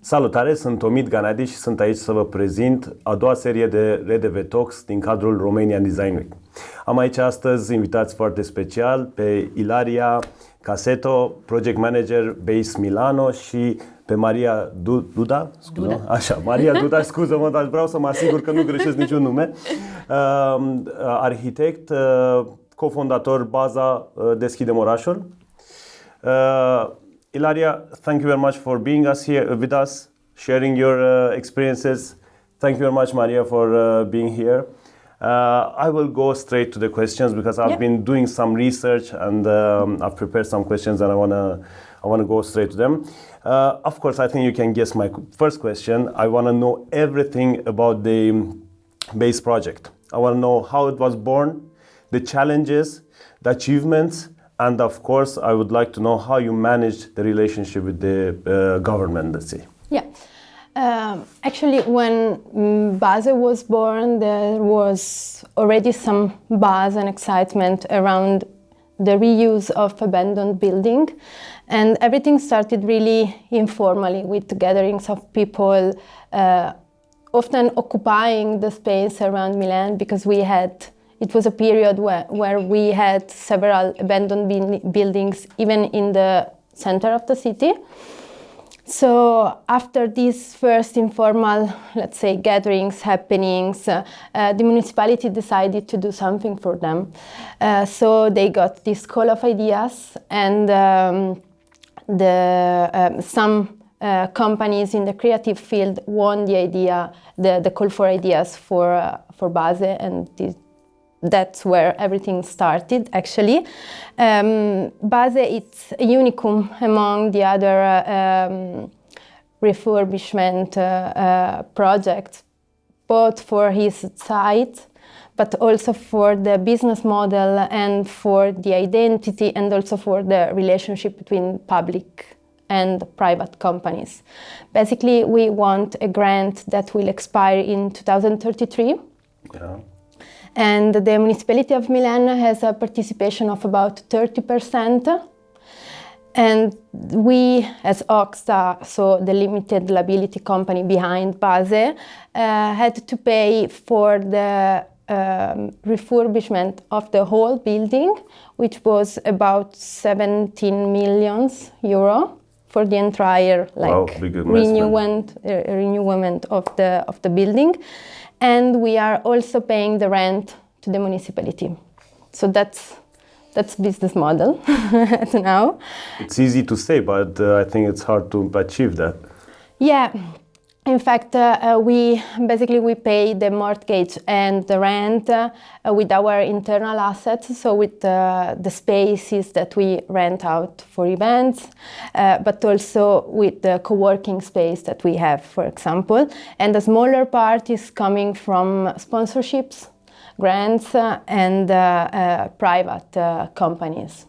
Salutare, sunt Omid Ghannadi și sunt aici să vă prezint a doua serie de RDW Talks din cadrul Romanian Design Week. Am aici astăzi invitați foarte special pe Ilaria Casetto, Project Manager BASE Milano și pe Maria Duda, Maria Duda, scuză-mă, dar vreau să mă asigur că nu greșesc niciun nume, arhitect, cofondator BAZA Deschidem Orașul. Ilaria, thank you very much for being with us, sharing your experiences. Thank you very much, Maria, for being here. I will go straight to the questions because I've been doing some research and I've prepared some questions and I wanna go straight to them. Of course, I think you can guess my first question. I wanna know everything about the BASE project. I wanna know how it was born, the challenges, the achievements, and of course, I would like to know how you managed the relationship with the government, let's say. Yeah. Actually, when BAZA was born, there was already some buzz and excitement around the reuse of abandoned building. And everything started really informally with gatherings of people often occupying the space around Milan because it was a period where we had several abandoned buildings even in the center of the city. So after these first informal, let's say, gatherings, happenings, the municipality decided to do something for them. So they got this call of ideas and some companies in the creative field won the call for ideas for BAZE, and that's where everything started, actually. BAZE, it's a unicum among the other refurbishment projects, both for his site, but also for the business model and for the identity and also for the relationship between public and private companies. Basically, we want a grant that will expire in 2033. Yeah. And the municipality of Milan has a participation of about 30%. And we, as Oxta, so the limited liability company behind BAZE, had to pay for the refurbishment of the whole building, which was about 17 million euro for the entire renewment of the building. And we are also paying the rent to the municipality. So that's business model now. It's easy to say, but I think it's hard to achieve that. Yeah. In fact, we pay the mortgage and the rent with our internal assets, so with the spaces that we rent out for events, but also with the co-working space that we have, for example. And the smaller part is coming from sponsorships, grants, and private companies.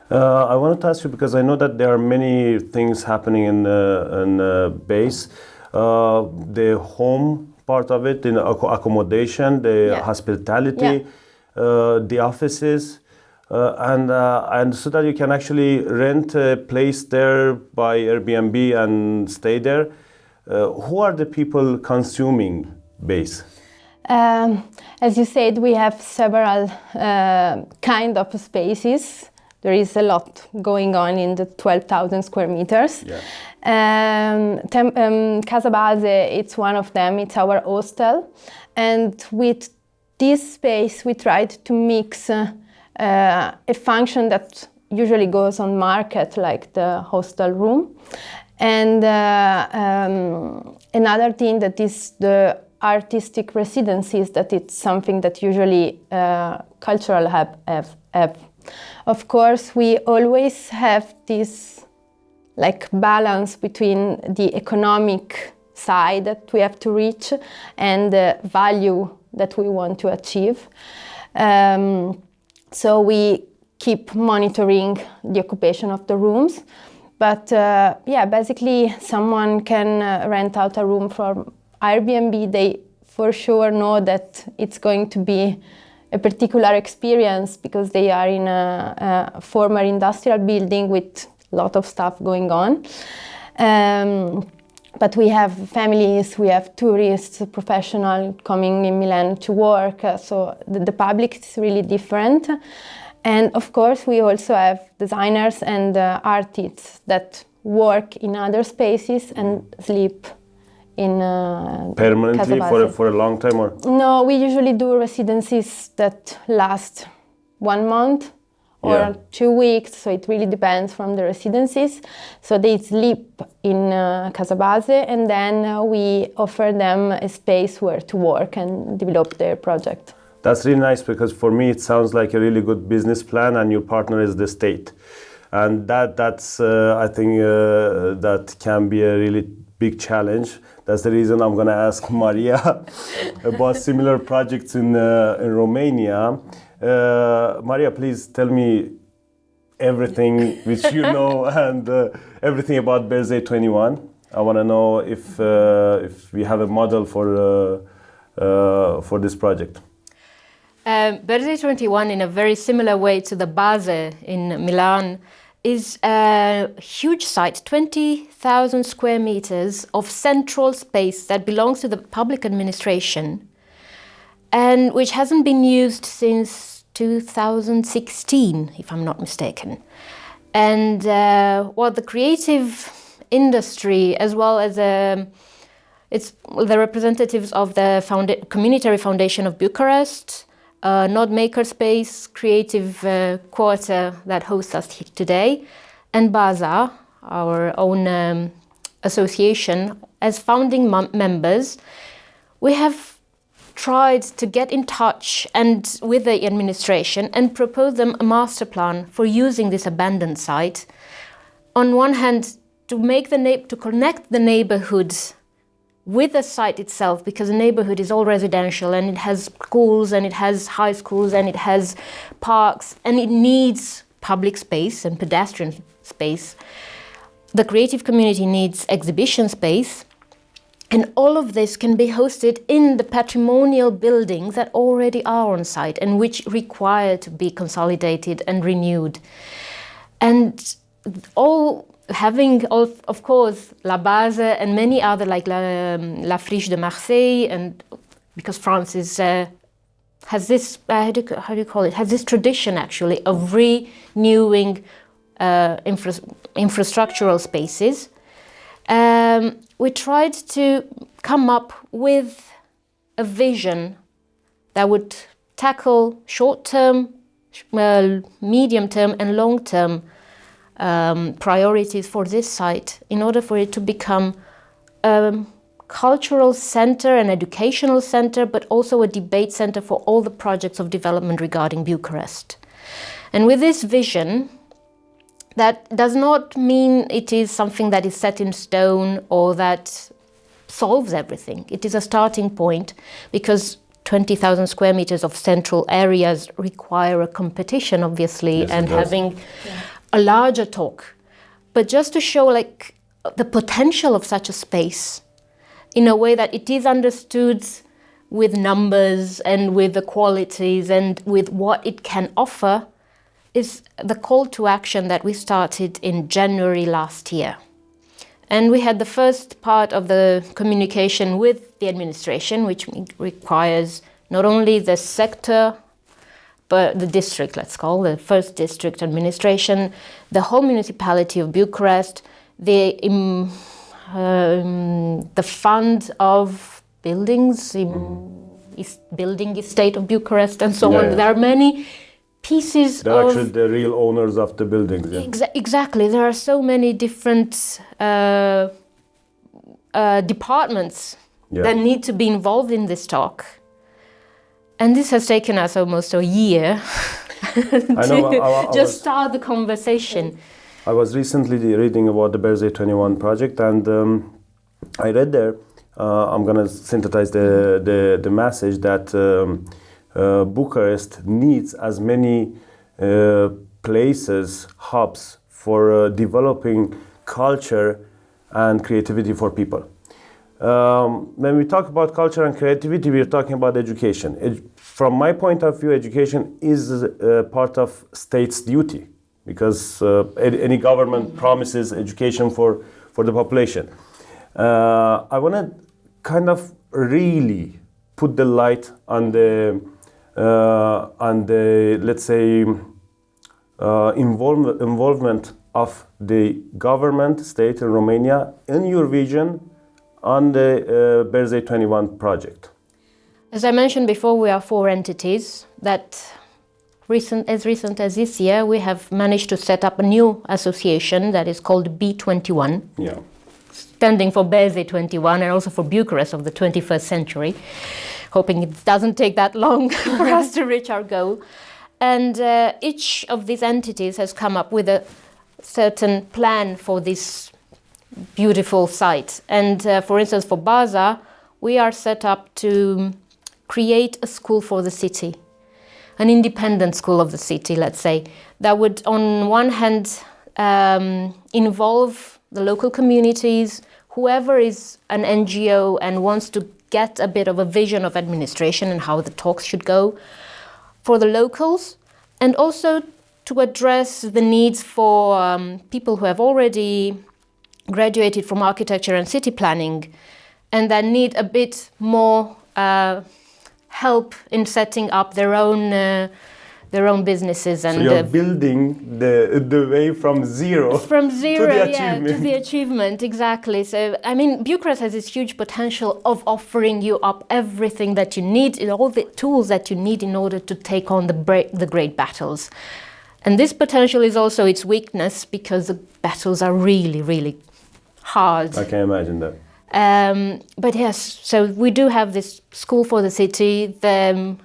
I wanted to ask you, because I know that there are many things happening in BASE. The home part of it, in accommodation, the hospitality, the offices, and I understood that you can actually rent a place there by Airbnb and stay there. Who are the people consuming BASE? As you said, we have several kind of spaces. There is a lot going on in the 12,000 square meters. Yeah. Casa BAZE, it's one of them. It's our hostel. And with this space, we tried to mix a function that usually goes on market, like the hostel room. And another thing that is the artistic residencies, that it's something that usually cultural hub have. Of course, we always have this balance between the economic side that we have to reach and the value that we want to achieve. So we keep monitoring the occupation of the rooms. But basically someone can rent out a room from Airbnb. They for sure know that it's going to be a particular experience because they are in a former industrial building with a lot of stuff going on. but we have families, we have tourists, professionals coming in Milan to work, so the public is really different. And of course, we also have designers and artists that work in other spaces and sleep in permanently for a long time, or? No, we usually do residencies that last 1 month or 2 weeks, so it really depends from the residencies. So they sleep in Casa Base, and then we offer them a space where to work and develop their project. That's really nice, because for me it sounds like a really good business plan, and your partner is the state. And that's I think that can be a really big challenge. That's the reason I'm going to ask Maria about similar projects in Romania. Maria, please tell me everything which you know and everything about BASE 21. I want to know if we have a model for this project. BASE 21, in a very similar way to the BAZA in Milan, is a huge site, 20,000 square meters of central space that belongs to the public administration, and which hasn't been used since 2016, if I'm not mistaken. And the creative industry, as well as it's the representatives of the Communitary Foundation of Bucharest, Nod Makerspace, Creative Quarter that hosts us here today, and BAZA, our own association, as founding members, we have tried to get in touch and with the administration and propose them a master plan for using this abandoned site. On one hand, to make to connect the neighborhoods with the site itself, because the neighborhood is all residential and it has schools and it has high schools and it has parks and it needs public space and pedestrian space. The creative community needs exhibition space, and all of this can be hosted in the patrimonial buildings that already are on site and which require to be consolidated and renewed. And having, of course, La Base and many other, like La Friche de Marseille, and because France has this, how do you call it, has this tradition actually of renewing infrastructural spaces. We tried to come up with a vision that would tackle short-term, medium-term and long-term priorities for this site in order for it to become a cultural center, an educational center, but also a debate center for all the projects of development regarding Bucharest. And with this vision, that does not mean it is something that is set in stone or that solves everything. It is a starting point, because 20,000 square meters of central areas require a competition, obviously, yes, and having a larger talk. But just to show like the potential of such a space in a way that it is understood with numbers and with the qualities and with what it can offer, is the call to action that we started in January last year. And we had the first part of the communication with the administration, which requires not only the sector, but the district, let's call the first district administration, the whole municipality of Bucharest, the fund of buildings, building estate of Bucharest, and so on. Yeah. There are many pieces They're actually the real owners of the buildings. Yeah. Exactly. There are so many different departments that need to be involved in this talk. And this has taken us almost a year to start the conversation. I was recently reading about the BASE 21 project, and I read there, I'm going to synthesize the message that Bucharest needs as many places, hubs for developing culture and creativity for people. When we talk about culture and creativity, we're talking about education. From my point of view, education is part of state's duty, because any government promises education for the population. I want to kind of really put the light on the let's say involvement of the government, state in Romania in your vision on the BASE 21 project. As I mentioned before, we are 4 entities that as recent as this year, we have managed to set up a new association that is called B21. Yeah. Standing for BASE 21 and also for Bucharest of the 21st century, hoping it doesn't take that long for us to reach our goal. And each of these entities has come up with a certain plan for this beautiful site. And for instance, for BAZA, we are set up to create a school for the city, an independent school of the city, let's say, that would on one hand involve the local communities, whoever is an NGO and wants to get a bit of a vision of administration and how the talks should go for the locals, and also to address the needs for people who have already graduated from architecture and city planning and that need a bit more help in setting up their own businesses. And so you're building the way from zero to the achievement. To the achievement, exactly. So, I mean, Bucharest has this huge potential of offering you up everything that you need, all the tools that you need in order to take on the great battles. And this potential is also its weakness because the battles are really, really hard. I can imagine that. But yes, so we do have this school for the city, the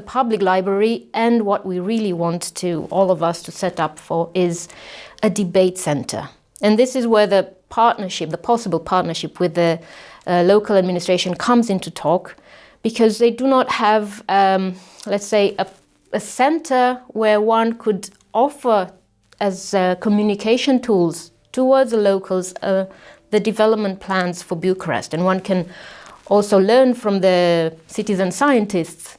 public library, and what we really want to, all of us, to set up for is a debate center. And this is where the possible partnership with the local administration comes into talk, because they do not have, let's say, a center where one could offer as communication tools towards the locals the development plans for Bucharest. And one can also learn from the citizen scientists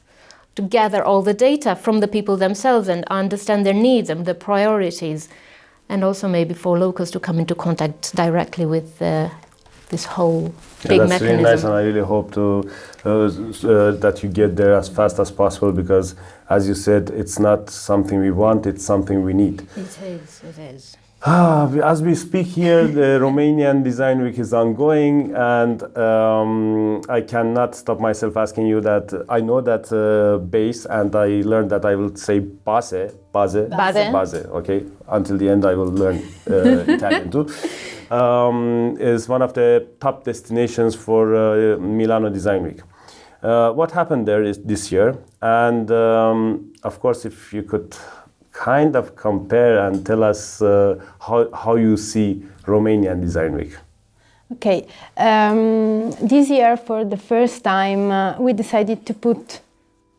to gather all the data from the people themselves and understand their needs and their priorities. And also maybe for locals to come into contact directly with this whole big that's mechanism. Really nice, and I really hope that you get there as fast as possible, because, as you said, it's not something we want, it's something we need. It is. As we speak here, the Romanian Design Week is ongoing, and I cannot stop myself asking you that. I know that BASE, and I learned that I will say BASE, okay? Until the end I will learn Italian too. Is one of the top destinations for Milano Design Week. What happened there is this year, and of course, if you could kind of compare and tell us how you see Romanian Design Week. Okay, this year for the first time we decided to put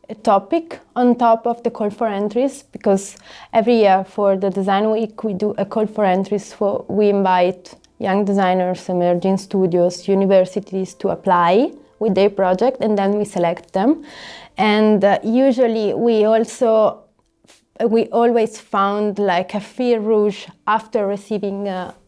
a topic on top of the call for entries, because every year for the Design Week we do a call for entries. We invite young designers, emerging studios, universities to apply with their project, and then we select them. And usually we always found like a fil rouge after receiving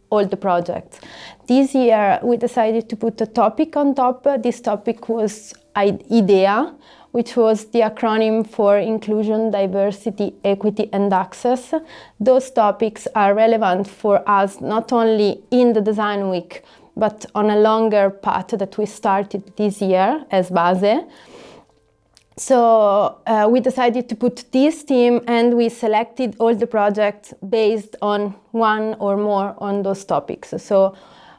all the projects. This year we decided to put a topic on top. This topic was IDEA, which was the acronym for Inclusion, Diversity, Equity and Access. Those topics are relevant for us not only in the Design Week, but on a longer path that we started this year as BASE. So we decided to put this theme, and we selected all the projects based on one or more on those topics. So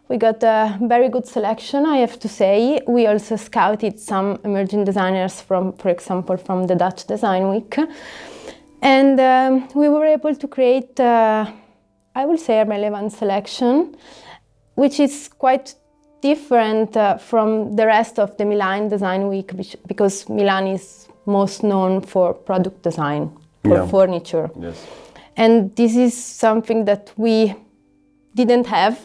we got a very good selection, I have to say. We also scouted some emerging designers for example, from the Dutch Design Week. And we were able to create, I will say, a relevant selection, which is quite different from the rest of the Milan Design Week, because Milan is most known for product design, for furniture. Yes. And this is something that we didn't have,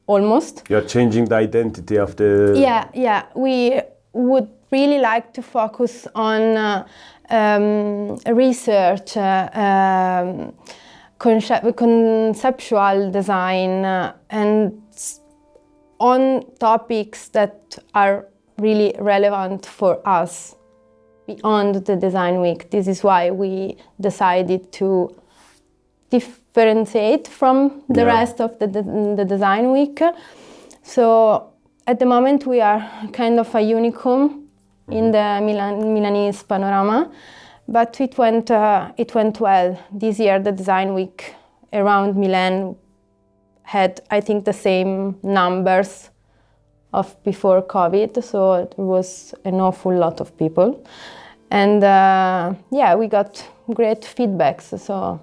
almost. You're changing the identity of the... Yeah. We would really like to focus on research, conceptual design, and on topics that are really relevant for us beyond the design week. This is why we decided to differentiate from the rest of the design week. So at the moment we are kind of a unicum in the Milanese panorama, but it went well. This year the design week around Milan had, I think, the same numbers of before COVID, so there was an awful lot of people. And we got great feedbacks, so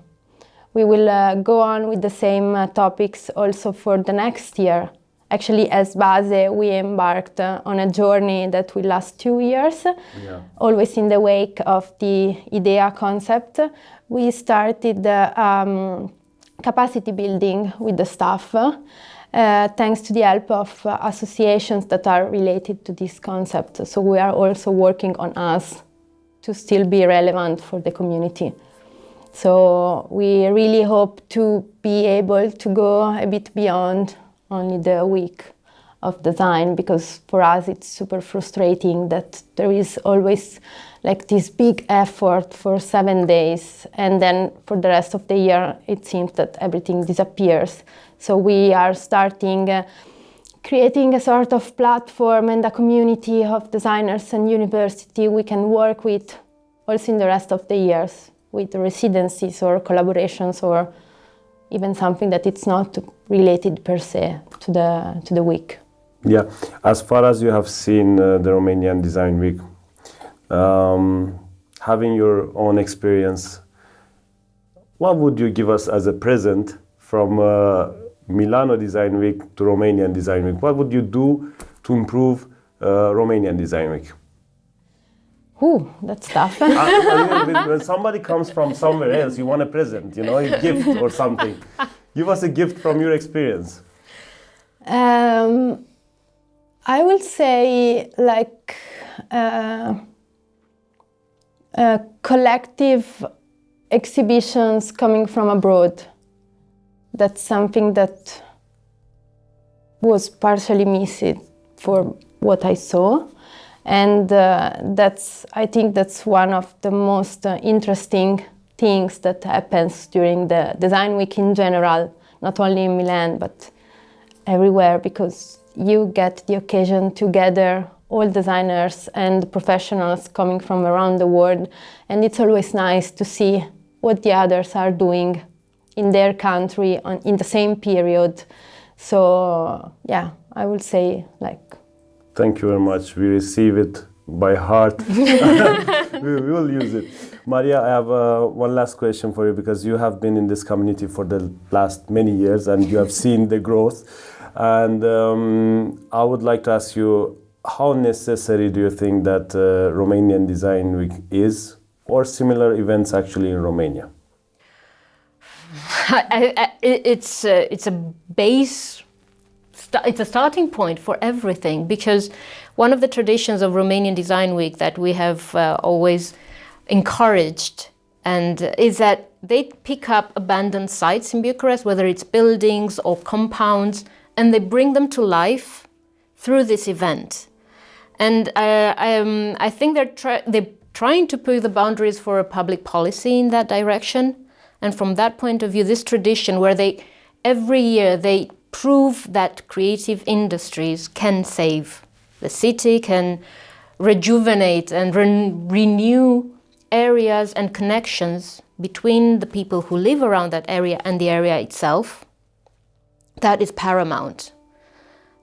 we will go on with the same topics also for the next year. Actually, as BASE, we embarked on a journey that will last 2 years, always in the wake of the IDEA concept. We started capacity building with the staff, thanks to the help of associations that are related to this concept. So we are also working on us to still be relevant for the community. So we really hope to be able to go a bit beyond only the week of design, because for us it's super frustrating that there is always like this big effort for 7 days, and then for the rest of the year it seems that everything disappears. So we are starting creating a sort of platform and a community of designers and university we can work with also in the rest of the years, with residencies or collaborations, or even something that it's not related per se to the week. Yeah, as far as you have seen the Romanian Design Week, having your own experience, what would you give us as a present from Milano Design Week to Romanian Design Week? What would you do to improve Romanian Design Week? Ooh, that's tough. When somebody comes from somewhere else, you want a present, a gift or something. Give us a gift from your experience. I will say like collective exhibitions coming from abroad. That's something that was partially missing for what I saw. And I think that's one of the most interesting things that happens during the design week in general, not only in Milan, but everywhere, because you get the occasion to gather all designers and professionals coming from around the world. And it's always nice to see what the others are doing in their country in the same period. So yeah, I would say like... Thank you very much. We receive it by heart. We will use it. Maria, I have one last question for you, because you have been in this community for the last many years and you have seen the growth. And I would like to ask you, how necessary do you think that Romanian Design Week is, or similar events actually in Romania? It's a base. It's a starting point for everything, because one of the traditions of Romanian Design Week that we have always encouraged and is that they pick up abandoned sites in Bucharest, whether it's buildings or compounds, and they bring them to life through this event. And I think they're trying to push the boundaries for a public policy in that direction. And from that point of view, this tradition where every year they prove that creative industries can save the city, can rejuvenate and renew areas and connections between the people who live around that area and the area itself, that is paramount.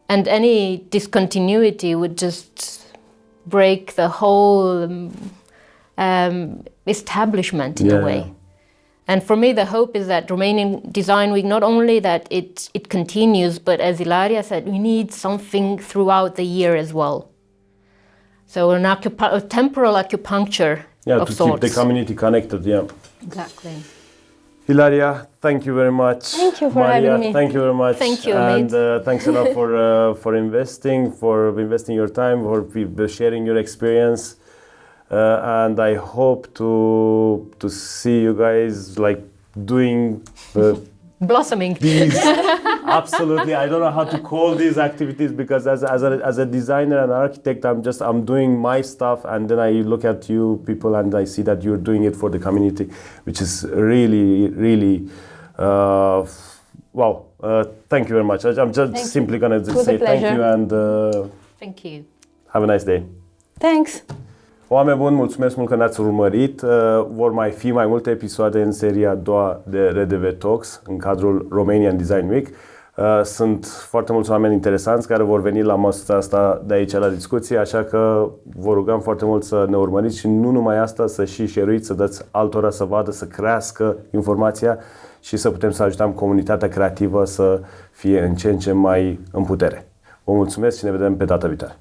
And any discontinuity would just break the whole establishment in a way. And for me, the hope is that Romanian Design Week, not only that it continues, but as Ilaria said, we need something throughout the year as well. So a temporal acupuncture of sorts. To keep the community connected, Exactly. Hilaria, thank you very much. Thank you for Maria, having me. Thank you very much. Thank you, Omid. And thanks a lot for investing your time, for sharing your experience. And I hope to see you guys like doing blossoming. These, absolutely. I don't know how to call these activities because as a designer and architect, I'm doing my stuff, and then I look at you people and I see that you're doing it for the community, which is really, really wow. Thank you very much. I'm just simply gonna say thank you and thank you. Have a nice day. Thanks. Oameni buni, mulțumesc mult că ne-ați urmărit. Vor mai fi mai multe episoade în seria a doua de RDW Talks în cadrul Romanian Design Week. Sunt foarte mulți oameni interesanți care vor veni la masa asta de aici la discuție, așa că vă rugăm foarte mult să ne urmăriți și nu numai asta, să și share-uiți, să dați altora să vadă, să crească informația și să putem să ajutăm comunitatea creativă să fie în ce în ce mai în putere. Vă mulțumesc și ne vedem pe data viitoare.